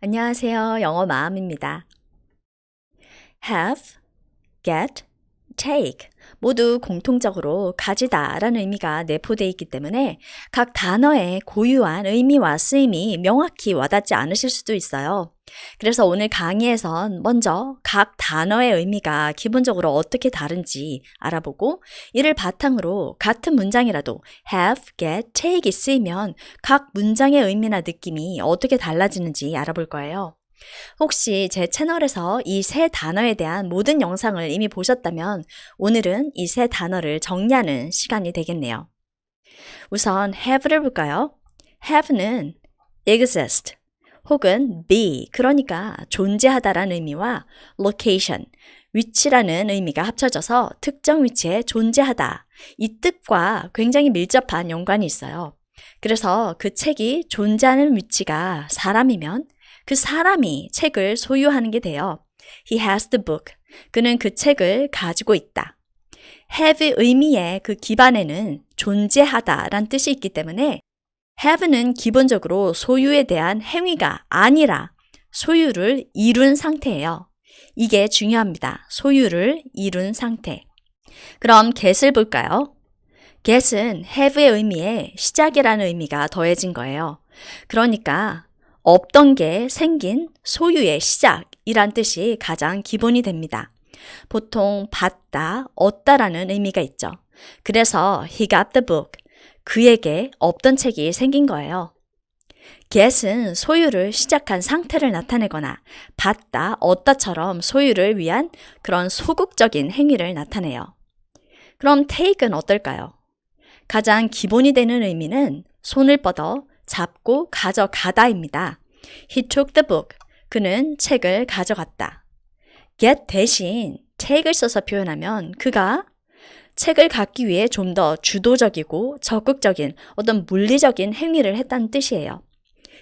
안녕하세요. 영어 마음입니다. have, get, take 모두 공통적으로 가지다 라는 의미가 내포되어 있기 때문에 각 단어의 고유한 의미와 쓰임이 명확히 와닿지 않으실 수도 있어요. 그래서 오늘 강의에선 먼저 각 단어의 의미가 기본적으로 어떻게 다른지 알아보고 이를 바탕으로 같은 문장이라도 have, get, take이 쓰이면 각 문장의 의미나 느낌이 어떻게 달라지는지 알아볼 거예요. 혹시 제 채널에서 이 세 단어에 대한 모든 영상을 이미 보셨다면 오늘은 이 세 단어를 정리하는 시간이 되겠네요. 우선 have를 볼까요? have는 exist 혹은 be, 그러니까 존재하다라는 의미와 location, 위치라는 의미가 합쳐져서 특정 위치에 존재하다, 이 뜻과 굉장히 밀접한 연관이 있어요. 그래서 그 책이 존재하는 위치가 사람이면 그 사람이 책을 소유하는 게 돼요. He has the book. 그는 그 책을 가지고 있다. have 의미의 그 기반에는 존재하다란 뜻이 있기 때문에 have는 기본적으로 소유에 대한 행위가 아니라 소유를 이룬 상태예요. 이게 중요합니다. 소유를 이룬 상태. 그럼 get을 볼까요? get은 have의 의미에 시작이라는 의미가 더해진 거예요. 그러니까 없던 게 생긴 소유의 시작이란 뜻이 가장 기본이 됩니다. 보통 받다, 얻다라는 의미가 있죠. 그래서 he got the book. 그에게 없던 책이 생긴 거예요. get은 소유를 시작한 상태를 나타내거나 받다, 얻다처럼 소유를 위한 그런 소극적인 행위를 나타내요. 그럼 take은 어떨까요? 가장 기본이 되는 의미는 손을 뻗어 잡고 가져가다입니다. He took the book. 그는 책을 가져갔다. get 대신 take을 써서 표현하면 그가 책을 갖기 위해 좀 더 주도적이고 적극적인 어떤 물리적인 행위를 했다는 뜻이에요.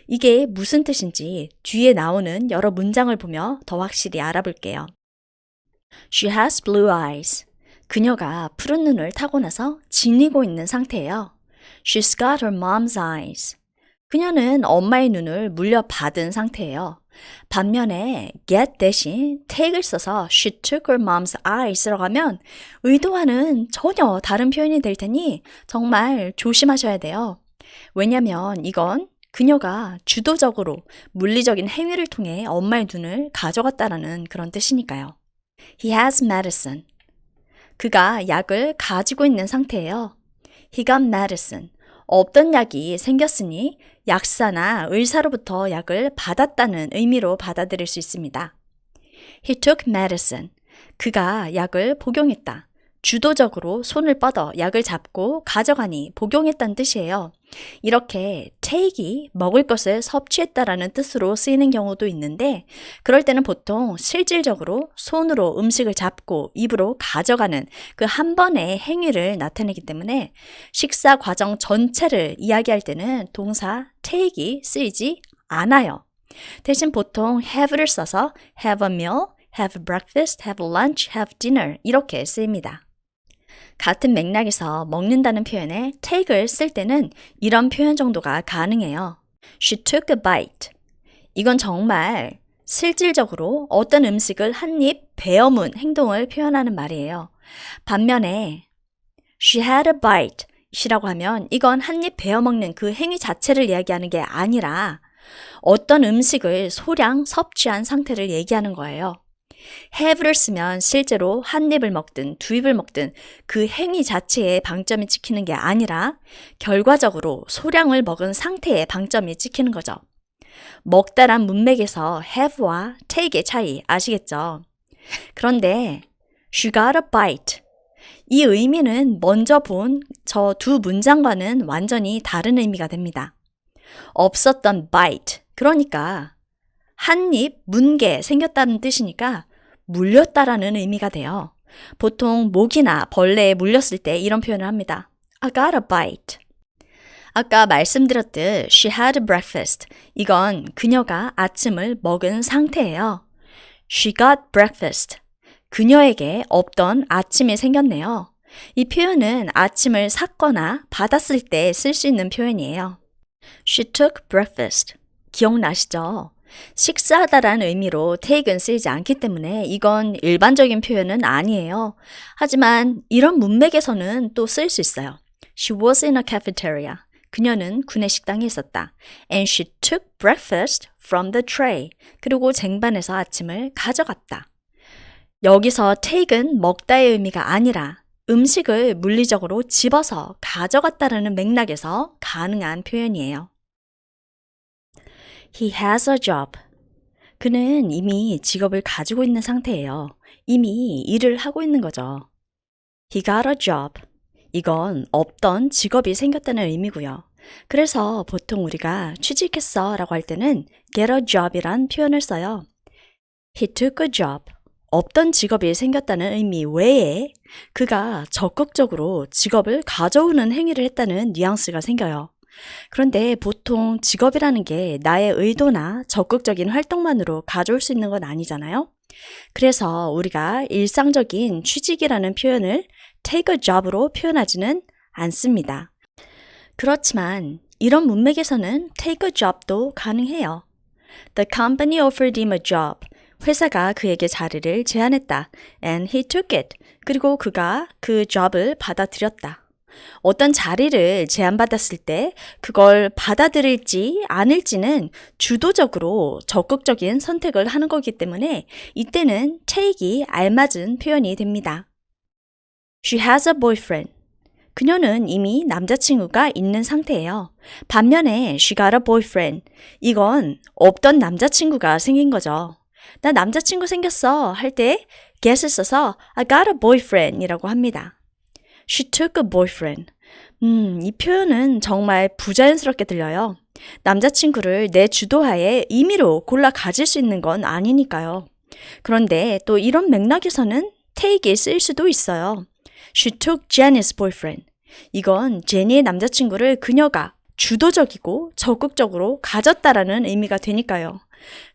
이게 무슨 뜻인지 뒤에 나오는 여러 문장을 보며 더 확실히 알아볼게요. She has blue eyes. 그녀가 푸른 눈을 타고나서 지니고 있는 상태예요. She's got her mom's eyes. 그녀는 엄마의 눈을 물려받은 상태예요. 반면에 get 대신 take을 써서 she took her mom's eyes라고 하면 의도와는 전혀 다른 표현이 될 테니 정말 조심하셔야 돼요. 왜냐면 이건 그녀가 주도적으로 물리적인 행위를 통해 엄마의 눈을 가져갔다라는 그런 뜻이니까요. He has medicine. 그가 약을 가지고 있는 상태예요. He got medicine. 없던 약이 생겼으니 약사나 의사로부터 약을 받았다는 의미로 받아들일 수 있습니다. He took medicine. 그가 약을 복용했다. 주도적으로 손을 뻗어 약을 잡고 가져가니 복용했다는 뜻이에요. 이렇게 take이 먹을 것을 섭취했다라는 뜻으로 쓰이는 경우도 있는데 그럴 때는 보통 실질적으로 손으로 음식을 잡고 입으로 가져가는 그 한 번의 행위를 나타내기 때문에 식사 과정 전체를 이야기할 때는 동사 take이 쓰이지 않아요. 대신 보통 have를 써서 have a meal, have breakfast, have lunch, have dinner 이렇게 쓰입니다. 같은 맥락에서 먹는다는 표현에 take을 쓸 때는 이런 표현 정도가 가능해요. She took a bite. 이건 정말 실질적으로 어떤 음식을 한 입 베어문 행동을 표현하는 말이에요. 반면에 she had a bite 이라고 하면 이건 한 입 베어 먹는 그 행위 자체를 이야기하는 게 아니라 어떤 음식을 소량 섭취한 상태를 얘기하는 거예요. have를 쓰면 실제로 한 입을 먹든 두 입을 먹든 그 행위 자체에 방점이 찍히는 게 아니라 결과적으로 소량을 먹은 상태에 방점이 찍히는 거죠. 먹다란 문맥에서 have와 take의 차이 아시겠죠? 그런데 she got a bite. 이 의미는 먼저 본 저 두 문장과는 완전히 다른 의미가 됩니다. 없었던 bite, 그러니까 한 입 문게 생겼다는 뜻이니까 물렸다라는 의미가 돼요. 보통 모기나 벌레에 물렸을 때 이런 표현을 합니다. I got a bite. 아까 말씀드렸듯 she had breakfast. 이건 그녀가 아침을 먹은 상태예요. She got breakfast. 그녀에게 없던 아침이 생겼네요. 이 표현은 아침을 샀거나 받았을 때 쓸 수 있는 표현이에요. She took breakfast. 기억나시죠? 식사하다라는 의미로 take은 쓰이지 않기 때문에 이건 일반적인 표현은 아니에요. 하지만 이런 문맥에서는 또 쓰일 수 있어요. She was in a cafeteria. 그녀는 구내식당에 있었다. And she took breakfast from the tray. 그리고 쟁반에서 아침을 가져갔다. 여기서 take은 먹다의 의미가 아니라 음식을 물리적으로 집어서 가져갔다라는 맥락에서 가능한 표현이에요. He has a job. 그는 이미 직업을 가지고 있는 상태예요. 이미 일을 하고 있는 거죠. He got a job. 이건 없던 직업이 생겼다는 의미고요. 그래서 보통 우리가 취직했어 라고 할 때는 get a job이란 표현을 써요. He took a job. 없던 직업이 생겼다는 의미 외에 그가 적극적으로 직업을 가져오는 행위를 했다는 뉘앙스가 생겨요. 그런데 보통 직업이라는 게 나의 의도나 적극적인 활동만으로 가져올 수 있는 건 아니잖아요. 그래서 우리가 일상적인 취직이라는 표현을 take a job으로 표현하지는 않습니다. 그렇지만 이런 문맥에서는 take a job도 가능해요. The company offered him a job. 회사가 그에게 자리를 제안했다. And he took it. 그리고 그가 그 job을 받아들였다. 어떤 자리를 제안받았을 때 그걸 받아들일지 아닐지는 주도적으로 적극적인 선택을 하는 거기 때문에 이때는 take이 알맞은 표현이 됩니다. She has a boyfriend. 그녀는 이미 남자친구가 있는 상태예요. 반면에 she got a boyfriend. 이건 없던 남자친구가 생긴 거죠. 나 남자친구 생겼어 할 때 get을 써서 I got a boyfriend 이라고 합니다. She took a boyfriend. 이 표현은 정말 부자연스럽게 들려요. 남자친구를 내 주도하에 임의로 골라 가질 수 있는 건 아니니까요. 그런데 또 이런 맥락에서는 take이 쓰일 수도 있어요. She took Jenny's boyfriend. 이건 제니의 남자친구를 그녀가 주도적이고 적극적으로 가졌다라는 의미가 되니까요.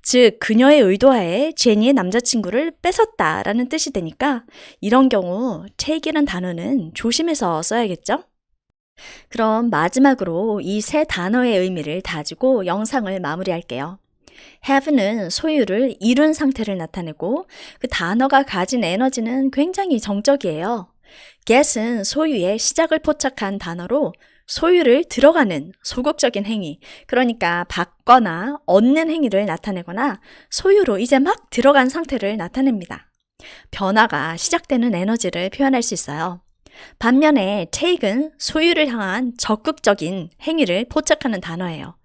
즉, 그녀의 의도하에 제니의 남자친구를 뺏었다라는 뜻이 되니까 이런 경우 take이란 단어는 조심해서 써야겠죠? 그럼 마지막으로 이 세 단어의 의미를 다지고 영상을 마무리할게요. have는 소유를 이룬 상태를 나타내고 그 단어가 가진 에너지는 굉장히 정적이에요. get은 소유의 시작을 포착한 단어로 소유를 들어가는 소극적인 행위, 그러니까 받거나 얻는 행위를 나타내거나 소유로 이제 막 들어간 상태를 나타냅니다. 변화가 시작되는 에너지를 표현할 수 있어요. 반면에 take은 소유를 향한 적극적인 행위를 포착하는 단어예요.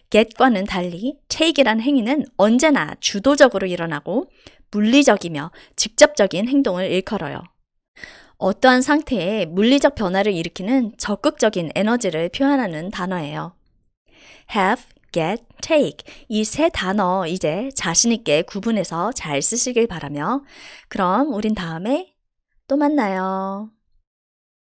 get과는 달리 take이란 행위는 언제나 주도적으로 일어나고 물리적이며 직접적인 행동을 일컬어요. 어떠한 상태에 물리적 변화를 일으키는 적극적인 에너지를 표현하는 단어예요. have, get, take 이 세 단어 이제 자신 있게 구분해서 잘 쓰시길 바라며 그럼 우린 다음에 또 만나요.